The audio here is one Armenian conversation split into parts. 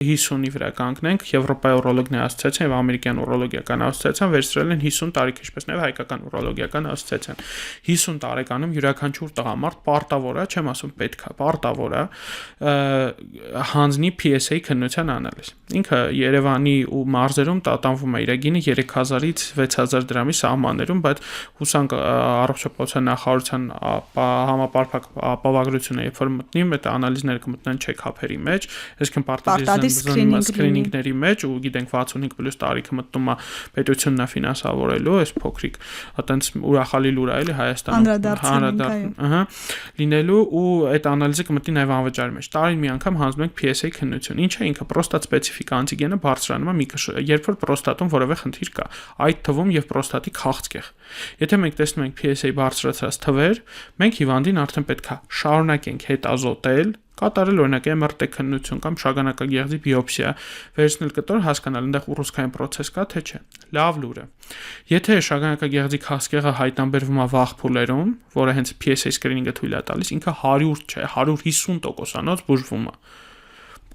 50-ի վրա կանգնենք, Եվրոպայի ուրոլոգիա ասոցիացիան եւ ամերիկյան ուրոլոգիական ասոցիացիան վերցրել են 50 տարիք, ինչպես նաեւ հայկական ուրոլոգիական ասոցիացիան։ 50 տարեկանում յուրաքանչյուր տղամարդ պարտավոր է, չեմ ասում պետք է, պարտավոր է հանձնի PSA քննության անալիզ։ Ինքը Երևանի ու մարզերում տատանվում է իր գինը 3000-ից 6000 դրամի սահմաններում, բայց հուսանք առողջապահության նախարարության համապարփակ ապահովագրությունը, երբ որ մտնի, այդ անալիզները կմտնեն չեքափերի մեջ, այսինքն պարտադիր սկրինինգների մեջ ու գիտենք 65+ տարիքը մտնում է պետությունն է ֆինանսավորելու, այս փոքրիկ այտենց ուրախալի լուր է էլի Հայաստանում լինելու ու այդ անալիզը կմտնի նաև անվճարի մեջ։ Տարին մի անգամ հանձնում ենք PSA քննություն։ Ինչ է ինքը պրոստատ սպეციფიկ անտիգենը բարձրանում է երբ որ պրոստատում որևէ խնդիր կա, այդ թվում եւ պրոստատի քաղցկեղ։ Եթե մենք տեսնում ենք PSA բարձրացած թվեր, մենք հիվանդին արդեն պետք է շարունակենք հետազոտել, կատարել օրինակ MRT քննություն կամ շագանակագեղձի բիոպսիա, վերցնել կտոր հասկանալ այնտեղ ուռուցքային process կա թե չէ։ Լավ լուրը։ Եթե շագանակագեղձի քաղցկեղը հայտնաբերվում է վաղ փուլերում, որը հենց PSA screening-ը թույլ է տալիս, ինքը 100 չէ, 150%-անոց բուժվում է։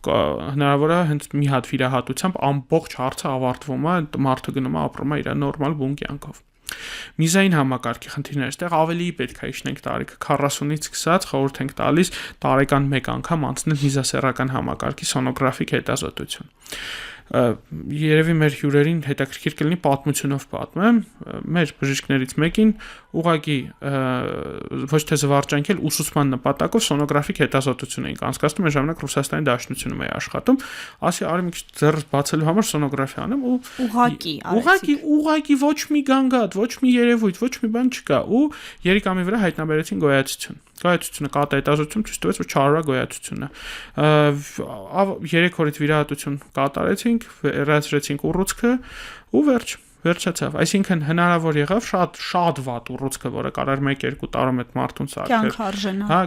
Հնարավոր է հենց մի հատ վիրահատությամբ ամբողջ հարցը ավարտվում է, մարդը գնում է ապրում է իր նորմալ բուն կյանքով։ Միզային համակարգի խնդիրները այստեղ ավելի պետք է իջնենք տարիքը 40-ից սկսած խորհուրդ ենք տալիս տարեկան 1 անգամ անցնել միզասեռական համակարգի սոնոգրաֆիկ հետազոտություն։ Երևի մեր հյուրերին հետաքրքիր կլինի պատմությունով պատմեմ, մեր բժիշկներից մեկին ուղղակի ոչ թե զվարճանքել ուսուցման նպատակով սոնոգրաֆիկ հետազոտություն էին անցկացնում, այն ժամանակ Ռուսաստանի Դաշնությունում էի աշխատում, ասի արի մի քիչ ձեռս բացելու համար սոնոգրաֆիա անեմ ու ուղղակի ոչ մի գանգատ, ոչ մի երևույթ, ոչ մի բան չկա ու երիկամի վրա հայտնաբերեցին գոյացություն։ Գոյացությունը կատա հետազոտություն ցույց տվեց, որ չարորա գոյացությունն է։ 3 օրից վիրահատություն կատարեցինք, վերացրեցինք ուռուցքը ու վերջացավ։ Այսինքն հնարավոր եղավ շատ վատ ուռուցքը, որը կարար 1-2 տարում այդ մարդուն սարքել։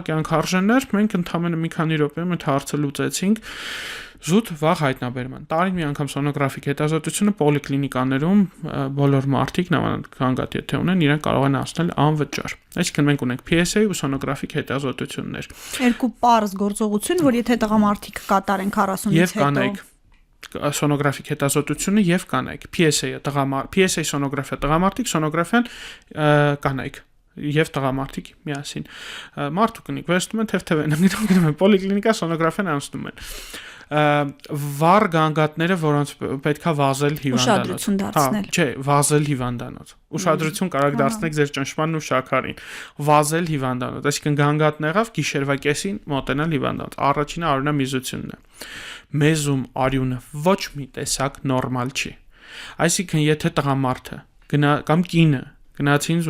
Կյանքարժեն էր, մենք ընդամենը մի քանի րոպեում այդ հարցը լուծեցինք։ Զուտ վաղ հայտնաբերման։ Տարին մի անգամ սոնոգրաֆիկ հետազոտությունը պոլիկլինիկաներում բոլոր մարդիկ նմանագանգատ եթե ունեն, իրենք կարող են անցնել անվճար։ Այսինքն մենք ունենք PSA ու սոնոգրաֆիկ հետազոտություններ։ Երկու պարզ գործողություն, որ եթե տղամարդիկ կատարեն 40-ից հետո սոնոգրաֆիկ հետազոտությունը եւ կանայք։ PSA սոնոգրաֆիա տղամարդիկ, սոնոգրաֆիան կանայք եւ տղամարդիկ միասին։ Մարդու կնիկ վերցնում են թեթևեն, գնում են պոլիկլինիկա սոնոգրաֆիան անցնում են։ Վառ գանգատները, որոնց պետքա վազել հիվանդանոց։ Ուշադրություն դարձնել։ Չէ, վազել հիվանդանոց։ Ուշադրություն կարաք դարձնեք ձեր ճնշմանն ու շաքարին։ Վազել հիվանդանոց, այսինքն գանգատներով գիշերվա կեսին մոտենալ հիվանդանոց։ Առաջինը արյունամիզությունն է։ Մեզում արյունը ոչ մի տեսակ նորմալ չի։ Այսինքն եթե տղամարդը կամ կինը գնացին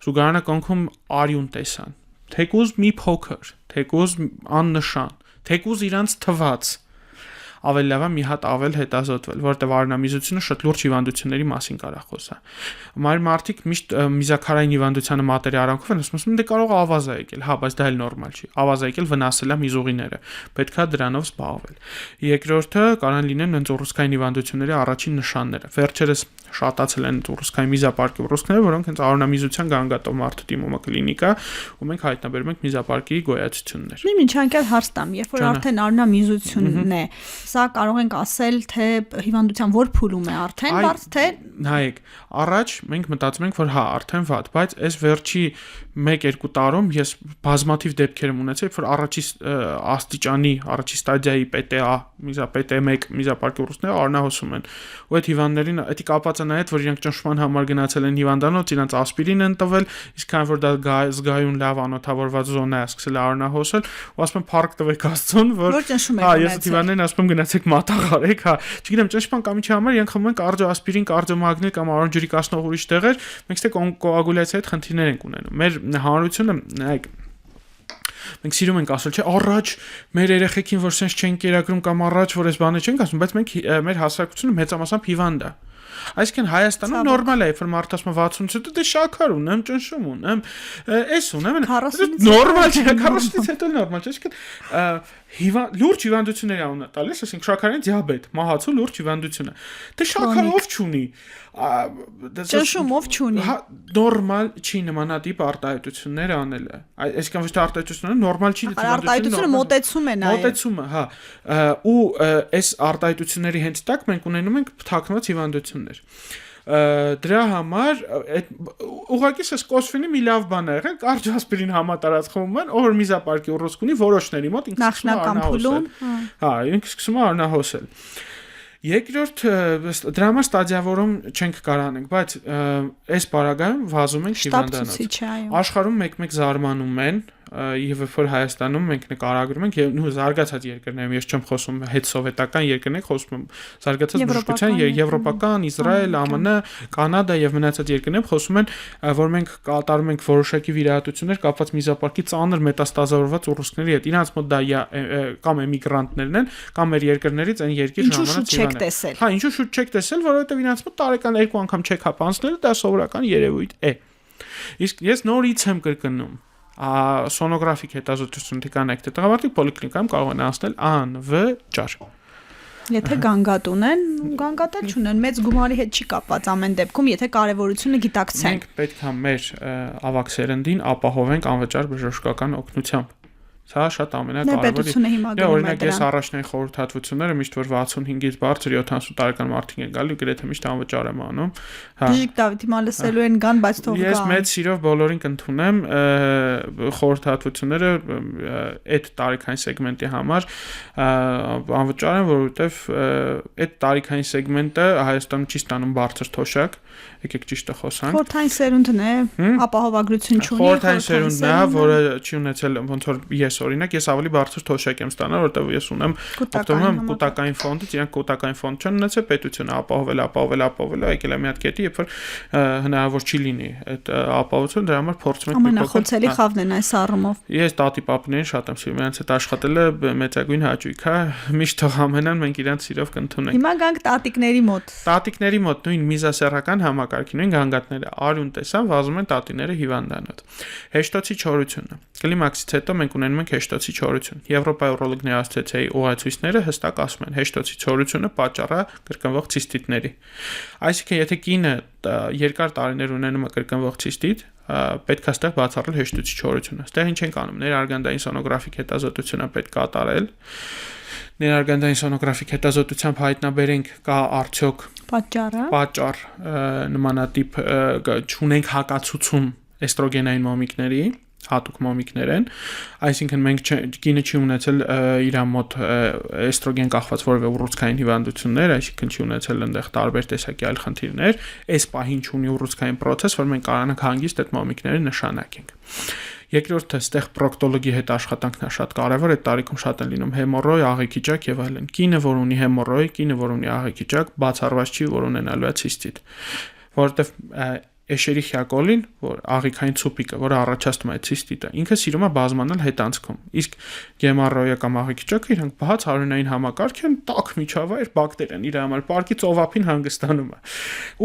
զուգարանը կոնքում արյուն տեսան, թեկուզ մի փոքր, թեկուզ աննշան, թեկուզ իրանց թված ավելի լավ է մի հատ ավել հետազոտվել, որտեղ արյունամիզությունը շատ լուրջ հիվանդությունների մասին կարա խոսա։ Մայր մարդիկ միշտ միզաքարային հիվանդությանը մատերի արանքով են ասում, դե կարող է ավազ է եկել, հա, բայց դա էլ նորմալ չի։ Ավազ է եկել վնասել է միզուղիները, պետքա դրանով զբաղվել։ Երկրորդը կարան լինեն հենց ուռուցքային հիվանդությունների առաջին նշանները։ Վերջերս շատացել են ուռուցքային միզապարկի ուռուցքները, որոնք հենց արյունամիզության գանգատով մարդը դիմում է կլինիկա, ու մենք հայտնաբերում ենք միզապարկի գոյացություններ։ Մի միջանկյալ հարց տամ, երբ որ արդեն արյունամիզությունն է, սա կարող ենք ասել, թե հիվանդության որ փուլում է արդեն, բարձ թե նայեք, առաջ մենք մտածում ենք, որ հա, արդեն վատ, բայց այս վերջի 1-2 տարում ես բազմաթիվ դեպքեր եմ ունեցել, որ առաջի աստիճանի, առաջի ստադիայի PTA, PT1 միզապարկի ուռուցքները արյունահոսում են։ Ու այդ հիվանդներին դա կապված է նաև, որ իրենք ճնշման համար գնացել են հիվանդանոց, իրենց ասպիրին են տվել, իսկ քանի որ դա զգայուն լավ անօթավորված զոնա է, սկսել արյունահոսել, ու ասում են փառք տվեք Աստծուն, որ հա, ես հիվանդներին ասում եմ գնացեք մատաղ արեք, հա, չգիտեմ, ճնշման կամ ինչի համար իրենք խմում են կարդիոասպիրին, կարդիոմագնիտ կամ արյունջրի կասնող ուրիշ տեղեր, մենք ստե կոագուլյացիայի հետ խնդիրներ ենք ունենում։ Մեր հանրությունը, նայեք, մենք սիրում ենք ասել, չէ, առաջ մեր երեխեքին որ sense չեն կերակրում կամ առաջ որ այս բանը չենք ասում, բայց մենք մեր հասարակությունը մեծամասամբ հիվանդ է։ Այսինքն Հայաստանում նորմալ է, երբ մարդը ասում է 60-ից դե շաքար ունեմ, ճնշում ունեմ, էս ունեմ, նորմալ չէ, 40-ից հետո նորմալ չէ, այսինքն լուրջ հիվանդությունների անունը տալիս, այսինքն շաքարային դիաբետ, մահացու լուրջ հիվանդություն է։ Դե շաքարով չունի, ճնշումով չունի։ Նորմալ չի նմանատիպ արտահայտություններ անելը։ Այսինքն ոչ թե արտահայտությունները նորմալ չի դիտվում։ Արտահայտությունը մոտեցում է նաև։ Մոտեցումը, հա։ Ու այս արտահայտությունների հենց տակ մենք ունենում ենք թաքնված հիվանդություններ։ Դրա համար ուղղակի սա կոսֆինի մի լավ բան է եղել, կարճ ասպիրին համատարած խմում են, ով միզապարկի ուռուցք ունի որոշների մոտ ինքը սկսում է արնահոսել։ Հա, ինքը սկսում է արնահոսել։ Երկրորդ դրա համար ստադիավորում չենք կարող անենք, բայց այս պարագայում վազում ենք հիվանդանոց։ Աշխարհում մեկ-մեկ զարմանում են եւ որ Հայաստանում մենք նկարագրում ենք եւ զարգացած երկրներում, ես չեմ խոսում հետսովետական երկրներ, խոսում եմ զարգացած բժշկության, եվրոպական, Իսրայել, ԱՄՆ, Կանադա եւ մնացած երկրներում խոսում են, որ մենք կատարում ենք որոշակի վիրահատություններ կապված միզապարկի ծանր մետաստազավորված ուռուցքների հետ։ Իրանց մոտ դա կամ էմիգրանտներն են, կամ մեր երկրներից այն երկիր ժամանակ իրանց։ Հա, ինչու շուտ չեք տեսել, որովհետեւ իրանց մոտ տարեկան 2 անգամ չեքափ անցնելը դա սովորական երևույթ է։ Իսկ ես նորից եմ կրկնում սոնոգրաֆիկ հետազոտություն կանեք, թե տղամարդիկ պոլիկլինիկայում կարող են անցնել անվճար։ Եթե գանգատ ունեն, գանգատել չունեն, մեծ գումարի հետ չի կապված ամեն դեպքում, եթե կարևորությունը գիտակցեն։ Մենք պետք է մեր ավակ սերնդին ապահովենք անվճար բժշկական օգնությամբ։ Սա շատ ամենակարևորը։ Օրինակ ես առաջնային խորհրդատվությունները միշտ որ 65-ից բարձր 70 տարեկան մարդիկ են գալու, գրեթե միշտ անվճար եմ անում։ Հա։ Բժիշկ Դավիթ հիմա լսելու են գան, բայց թող գան։ Ես մեծ սիրով բոլորին կընդունեմ խորհրդատվությունները այդ տարիքային սեգմենտի համար անվճար են, որովհետև այդ տարիքային սեգմենտը Հայաստանում չի ստանում բարձր թոշակ։ Եկեք ճիշտը խոսանք։ Խորհրդային սերունդն է, ապահովագրություն չունի։ Խորհրդային սերունդն է, որը չի ունեցել ոնց որ ես օրինակ ես ավելի բարձր թոշակ եմ ստանալ, որովհետև ես ունեմ օգտվում կൂട്ടակային ֆոնդից, իրանք կൂട്ടակային ֆոնդ չեն ունեցել, պետությունը ապահովել, եկել է մի հատ կետի, երբ որ հնարավոր չի լինի այդ ապահովությունը, դրա համար փորձում ենք ամենախոցելի խավն են այս առումով։ Ես տատի պապիներին շատ եմ սիրում, իրանց հետ աշխատելը մեծագույն հաճույք է, միշտ թող ամենան մենք իրանց սիրով կընդունենք։ Հիմա գանք տատիկների մոտ։ Տատիկների մոտ նույն միզասեռական համակարգին նույն գանգատները արյուն տեսան, վազում են տատիները հիվանդանոց։ Հեշտոցի չորությունը։ Կլիմաքսից հետո մենք ունենում ենք հեշտոցի չորություն։ Եվրոպայի ուրոլոգների ասոցիացիայի ուղղացույցները հստակ ասում են, հեշտոցի չորությունը պատճառ է կրկնվող ցիստիտների։ Այսինքն, եթե կինը երկար տարիներ ունենում է կրկնվող ցիստիտ, պետք է այստեղ բացառել հեշտոցի չորությունը։ Այստեղ ինչ ենք անում, ներարգանդային սոնոգրաֆիկ հետազոտությունը պետք է կատարել։ Ներարգանդային սոնոգրաֆիկ հետազոտությամբ հայտնաբերենք կա արդյոք պատճառ նմանատիպ չունենք հակացություն էստրոգենային մոմիկների, հատուկ մոմիկներ են, այսինքն մենք կինը չի ունեցել իր մոտ էստրոգեն կախված որևէ ուռուցքային հիվանդություններ, այսինքն չի ունեցել այնտեղ տարբեր տեսակի այլ խնդիրներ, այս պահին չունի ուռուցքային process, որ մենք կարողանանք հանգիստ այդ մոմիկները նշանակենք։ Երկրորդը այստեղ պրոկտոլոգի հետ աշխատանքն է շատ կարևոր, այդ տարիքում շատ են լինում հեմորոյ, աղիքիճակ եւ այլն։ Կինը, որ ունի հեմորոյ, կինը, որ ունի աղիքիճակ, բացառված չի, որ ունենալու է ցիստիտ, որովհետեւ Escherichia coli, որ աղիքային ցուպիկը, որը առաջացնում է ցիստիտը, ինքը սիրում է բազմանալ հետանցքում։ Իսկ գեմառոյա կամ աղիքիճակը իրանք բաց հարյունային համակարգ են, տաք միջավայր, բակտերիան իր համար պարկի ծովափին հանգստանում է։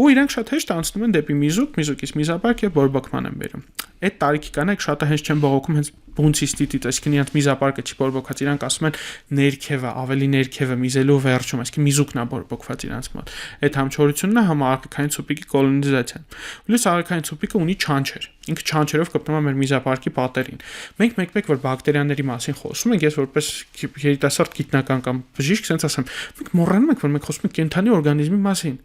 Ու իրանք շատ հեշտ անցնում են դեպի միզուկ, միզուկից միզապարկ եւ բորբոքման են բերում։ Այդ տարիքի կանայք շատը հենց չեն բողոքում հենց բունցիստիտից, այսինքն իրանք միզապարկը չի բորբոքած, իրանք ասում են ներքևը, ավելի ներքևը միզելու վերջում, այսինքն միզուկն է բորբոքված իրանք մոտ։ Այդ համչորությունն է համակարգային ցուպիկի կոլոնիզացիան։ Լույս աղիքային ցուպիկը ունի չանչեր։ Ինքը չանչերով կպնում է մեր միզապարկի պատերին։ Մենք մեկ-մեկ որ բակտերիաների մասին խոսում ենք, ես որպես երիտասարդ գիտնական կամ բժիշկ sense ասեմ, մենք մոռանում ենք, որ մենք խոսում ենք կենդանի օրգանիզմի մասին,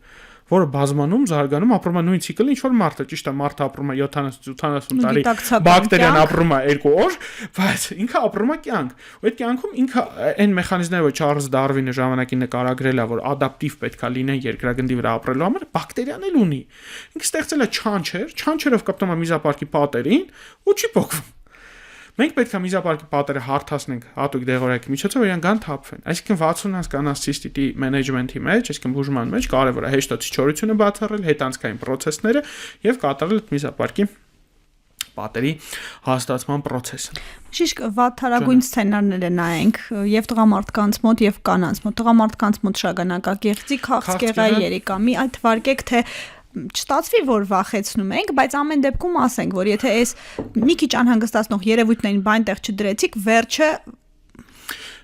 որը բազմանում, զարգանում, ապրում է նույն ցիկլը, ինչ որ մարդը, ճիշտ է, մարդը ապրում է 70-80 տարի, բակտերիան ապրում է 2 օր, բայց ինքը ապրում է կյանք։ Ու այդ կյանքում ինքը այն մեխանիզմները, որ Չարլզ Դարվինը ժամանակին նկարագրել է, որ ադապտիվ պետք է լինեն երկրագնդի վրա ապրելու համար, բակտերիան էլ ունի։ Ինքը ստեղծել է չանչերով կապտում է միզապարկի պատերին ու չի փոխվում։ Մենք պետք է միզապարկի պատերը հարթացնենք հատուկ դեղորայքի միջոցով, որ իրան գան թափվեն։ Այսինքն 60 կանանց ցիստիտի մենեջմենթի մեջ, այսինքն բուժման մեջ կարևոր է հեշտոցի չորությունը բացառել, հետանցքային process-ները եւ կատարել միզապարկի պատերի հաստատման process-ը։ Շիշկ վատթարագույն սցենարները նայենք եւ տղամարդկանց մոտ եւ կանանց մոտ։ Տղամարդկանց մոտ շագանակագեղձի քաղցկեղա երիկա։ Մի այդ վարկեք թե չստացվի որ վախեցնում ենք, բայց ամեն դեպքում ասենք, որ եթե այս մի քիչ անհանգստացնող երևույթներին բանտեղ չդրեցիք, վերջը